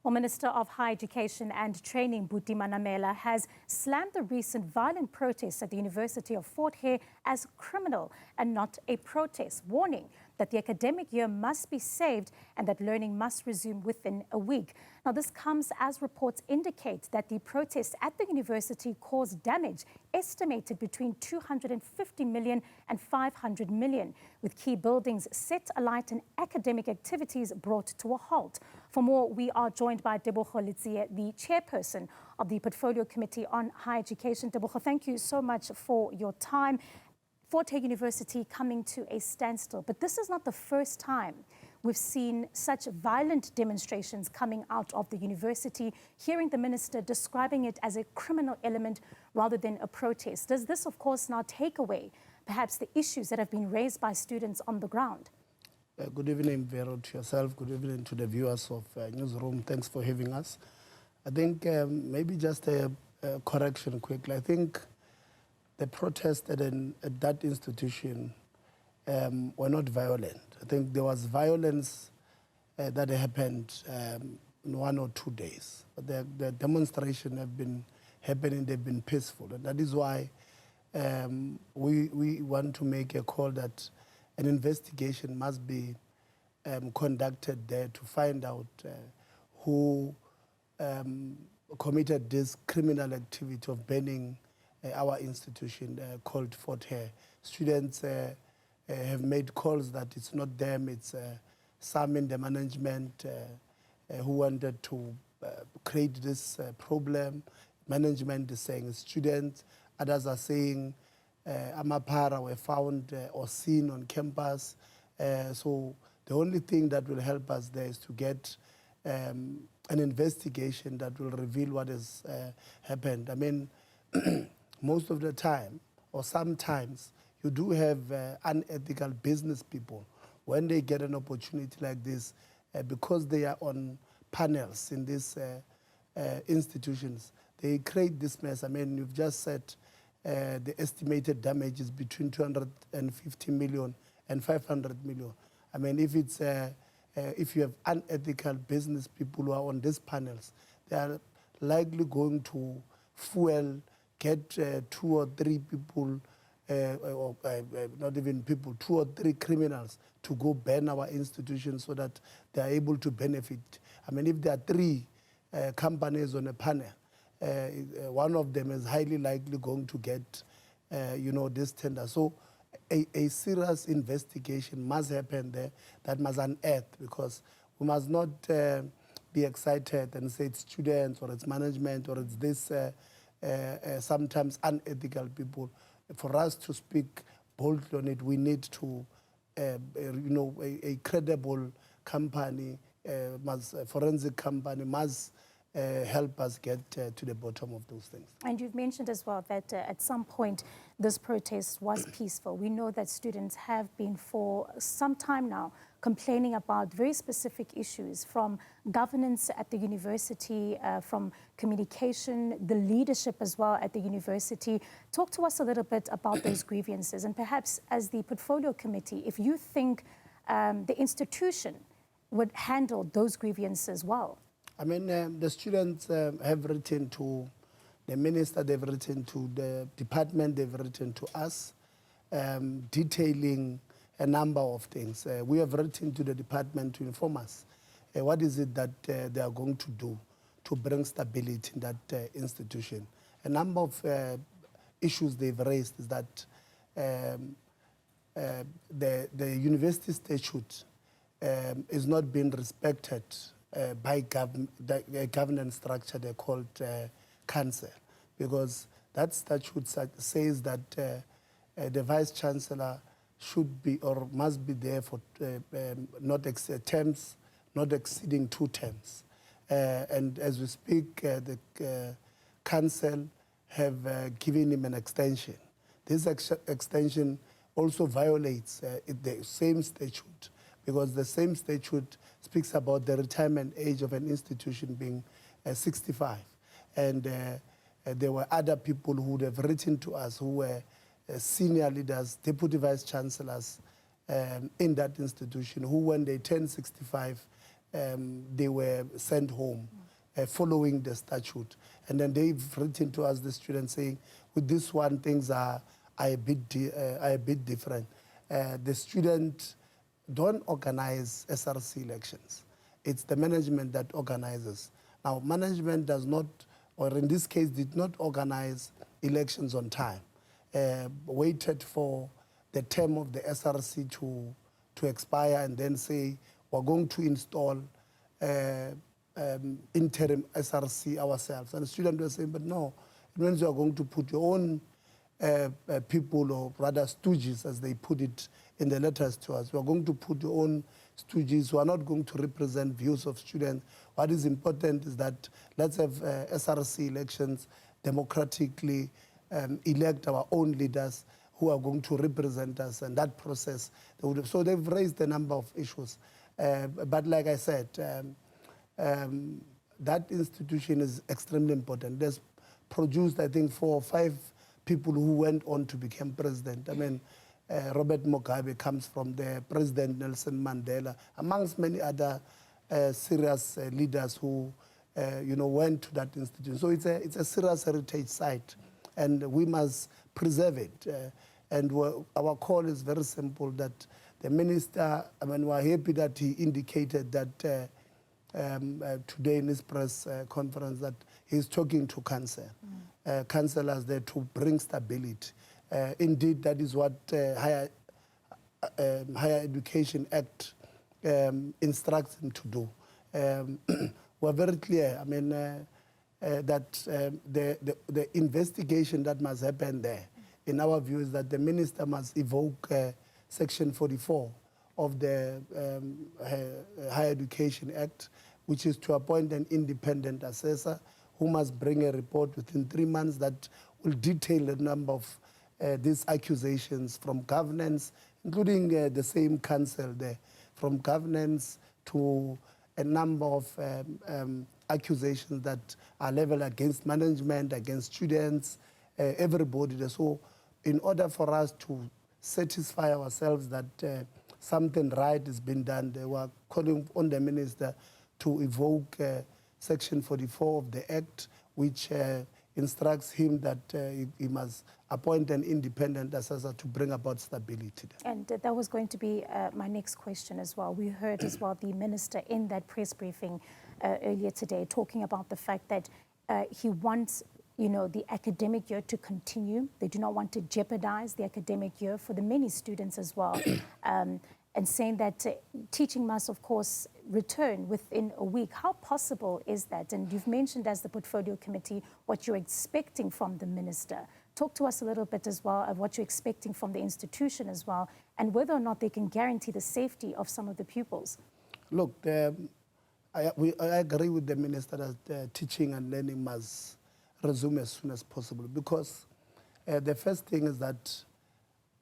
Well, Minister of Higher Education and Training Buti Manamela has slammed the recent violent protests at the University of Fort Hare as criminal and not a protest, warning that the academic year must be saved and that learning must resume within a week. Now, this comes as reports indicate that the protests at the university caused damage estimated between 250 million and 500 million, with key buildings set alight and academic activities brought to a halt. For more, we are joined by Tebogo Letsie, the chairperson of the Portfolio Committee on Higher Education. Tebogo, thank you so much for your time. Fort Hare University coming to a standstill, but this is not the first time we've seen such violent demonstrations coming out of the university, hearing the minister describing it as a criminal element rather than a protest. Does this, of course, now take away perhaps the issues that have been raised by students on the ground? Good evening, Vero, to yourself. Good evening to the viewers of Newsroom. Thanks for having us. I think maybe just a correction quickly. I think the protests at that institution were not violent. I think there was violence that happened in 1 or 2 days. But the demonstrations have been happening, they've been peaceful. And that is why we want to make a call that an investigation must be conducted there to find out who committed this criminal activity of burning our institution called Fort Hare. Students have made calls that it's not them, it's some in the management who wanted to create this problem. Management is saying students, others are saying Amapara were found or seen on campus. So the only thing that will help us there is to get an investigation that will reveal what has happened. I mean, most of the time, or sometimes, you do have unethical business people. When they get an opportunity like this, because they are on panels in these institutions, they create this mess. I mean, you've just said the estimated damage is between 250 million and 500 million. I mean, if you have unethical business people who are on these panels, they are likely going to get 2 or 3 people, not even people, 2 or 3 criminals to go burn our institutions so that they are able to benefit. I mean, if there are 3 companies on a panel, one of them is highly likely going to get, this tender. So a serious investigation must happen there that must unearth, because we must not be excited and say it's students or it's management or it's this sometimes unethical people. For us to speak boldly on it, we need to, a credible company, a forensic company must help us get to the bottom of those things. And you've mentioned as well that at some point this protest was peaceful. We know that students have been for some time now complaining about very specific issues, from governance at the university, from communication, the leadership as well at the university. Talk to us a little bit about those grievances, and perhaps as the portfolio committee, if you think the institution would handle those grievances well. I mean, the students have written to the minister, they've written to the department, they've written to us, detailing a number of things. We have written to the department to inform us what is it that they are going to do to bring stability in that institution. A number of issues they've raised is that the university statute is not being respected by the governance structure they called council, because that statute says that the vice-chancellor should be or must be there for terms not exceeding 2 terms. And as we speak, the council have given him an extension. This extension also violates the same statute, because the same statute speaks about the retirement age of an institution being 65. And there were other people who would have written to us who were senior leaders, deputy vice chancellors in that institution, who when they turn 65, they were sent home following the statute. And then they've written to us, the students, saying, with this one, things are a bit different. The students don't organize SRC elections. It's the management that organizes. Now, management does not, or in this case, did not organize elections on time. Waited for the term of the SRC to expire and then say, we're going to install interim SRC ourselves. And the students were saying, but no, it means you are going to put your own people, or rather stooges, as they put it in the letters to us. We are going to put your own stooges who are not going to represent views of students. What is important is that let's have SRC elections democratically, elect our own leaders who are going to represent us, and that process. So they've raised a number of issues. But like I said, that institution is extremely important. There's produced, I think, 4 or 5 people who went on to become president. I mean, Robert Mugabe comes from there, President Nelson Mandela, amongst many other serious leaders who, went to that institution. So it's a serious heritage site, and we must preserve it. And our call is very simple, that the minister, I mean, we're happy that he indicated that today in his press conference that he's talking to council, councillors there to bring stability. Indeed, that is what Higher Education Act instructs him to do. We're very clear, I mean, that the investigation that must happen there, in our view, is that the minister must evoke Section 44 of the Higher Education Act, which is to appoint an independent assessor who must bring a report within 3 months that will detail a number of these accusations from governance, including the same council there, from governance to a number of accusations that are leveled against management, against students, everybody there. So in order for us to satisfy ourselves that something right has been done, they were calling on the minister to evoke Section 44 of the Act, which instructs him that he must appoint an independent assessor to bring about stability. And that was going to be my next question as well. We heard as well the minister in that press briefing earlier today talking about the fact that he wants the academic year to continue. They do not want to jeopardize the academic year for the many students as well. And saying that teaching must, of course, return within a week. How possible is that? And you've mentioned as the Portfolio Committee what you're expecting from the minister. Talk to us a little bit as well of what you're expecting from the institution as well, and whether or not they can guarantee the safety of some of the pupils. Look, I agree with the minister that teaching and learning must resume as soon as possible, because the first thing is that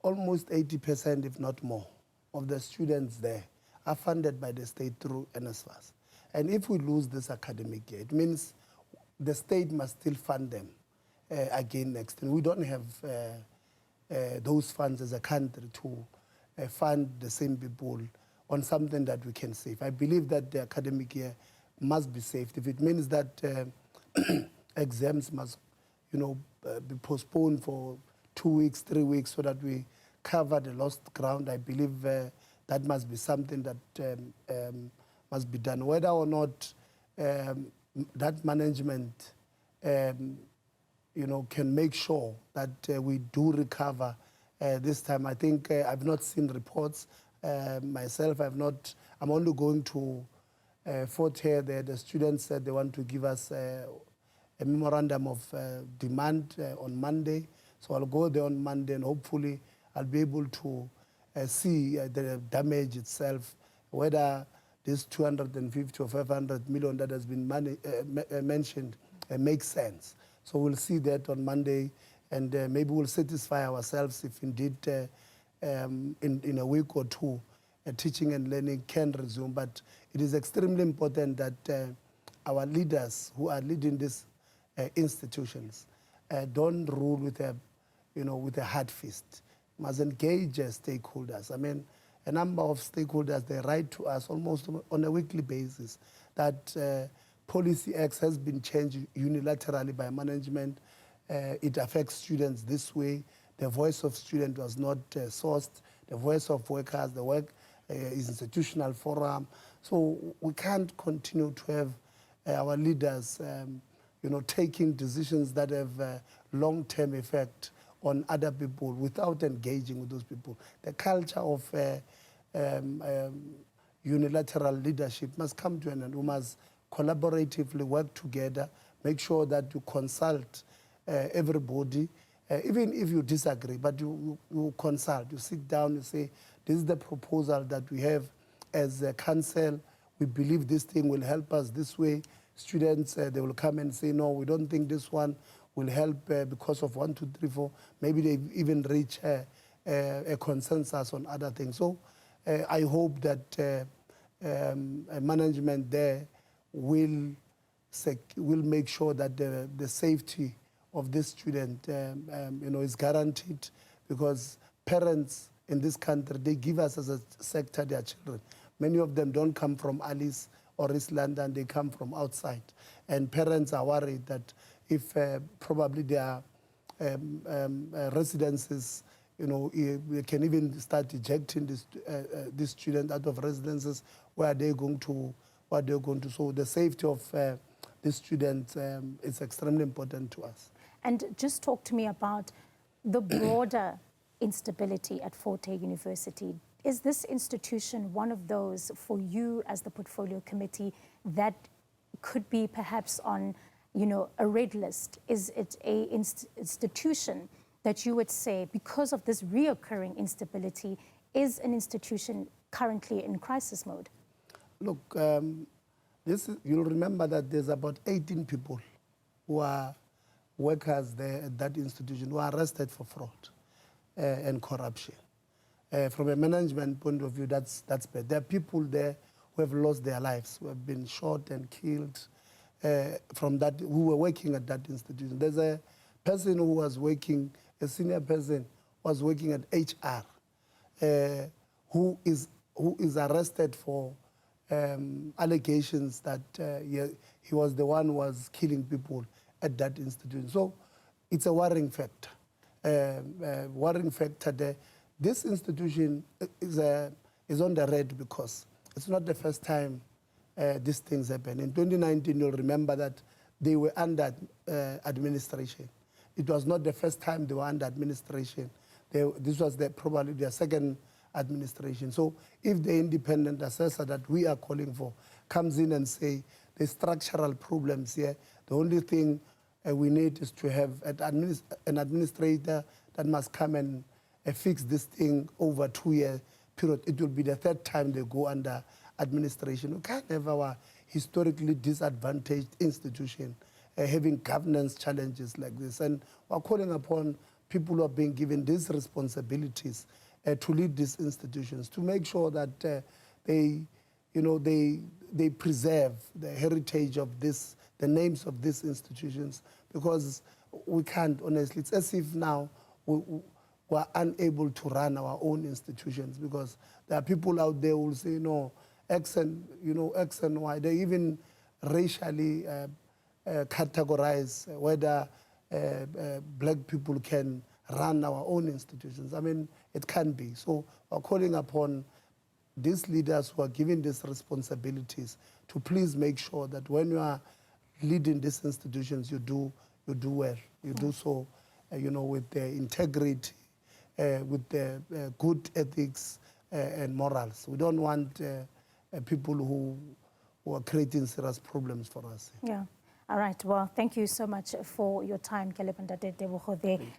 almost 80%, if not more, of the students there are funded by the state through NSFAS. And if we lose this academic year, it means the state must still fund them again next. And we don't have those funds as a country to fund the same people on something that we can save. I believe that the academic year must be saved. If it means that exams must, be postponed for 2 weeks, 3 weeks, so that we cover the lost ground, I believe that must be something that must be done. Whether or not that management, can make sure that we do recover this time. I think I've not seen reports myself. I'm only going to Fort Hare. The students said they want to give us a memorandum of demand on Monday. So I'll go there on Monday, and hopefully I'll be able to see the damage itself, whether this 250 or 500 million that has been mentioned makes sense. So we'll see that on Monday, and maybe we'll satisfy ourselves if indeed in a week or two teaching and learning can resume. But it is extremely important that our leaders who are leading these institutions don't rule with a hard fist. Must engage stakeholders. I mean, a number of stakeholders, they write to us almost on a weekly basis that Policy X has been changed unilaterally by management. It affects students this way. The voice of students was not sourced. The voice of workers, the work is institutional forum. So we can't continue to have our leaders, taking decisions that have long-term effect on other people without engaging with those people. The culture of unilateral leadership must come to an end. We must collaboratively work together, make sure that you consult everybody, even if you disagree, but you consult, you sit down, you say, this is the proposal that we have as a council. We believe this thing will help us this way. Students, they will come and say, no, we don't think this one will help because of 1, 2, 3, 4. Maybe they even reach a consensus on other things. So I hope that management there will make sure that the safety of this student is guaranteed, because parents in this country, they give us as a sector their children. Many of them don't come from Alice or East London, they come from outside. And parents are worried that if probably their residences, we can even start ejecting this student out of residences. Where are they going to? So the safety of the students is extremely important to us. And just talk to me about the broader instability at Fort Hare University. Is this institution one of those for you as the portfolio committee that could be perhaps on, a red list? Is it a institution that you would say, because of this reoccurring instability, is an institution currently in crisis mode? Look, you'll remember that there's about 18 people who are workers there at that institution who are arrested for fraud and corruption. From a management point of view, that's bad. There are people there who have lost their lives, who have been shot and killed who were working at that institution. There's a person who was working, a senior person was working at HR, who is arrested for allegations that he was the one who was killing people at that institution. So it's a worrying factor. Worrying factor there. This institution is on the red because it's not the first time these things happen. In 2019, you'll remember that they were under administration. It was not the first time they were under administration. This was probably their second administration. So if the independent assessor that we are calling for comes in and say there's structural problems here, the only thing we need is to have an administrator that must come and fix this thing over a 2-year period. It will be the third time they go under administration. We can't have our historically disadvantaged institution having governance challenges like this. And we're calling upon people who are being given these responsibilities to lead these institutions, to make sure that they preserve the heritage of this, the names of these institutions, because we can't, honestly. It's as if now we're unable to run our own institutions, because there are people out there who will say, no, X and Y. They even racially categorize whether black people can run our own institutions. I mean, it can be. So we're calling upon these leaders who are given these responsibilities to please make sure that when you are leading these institutions, you do well. You do so, with the integrity, with the good ethics and morals. We don't want people who are creating serious problems for us. Yeah. All right. Well, thank you so much for your time, Tebogo Letsie.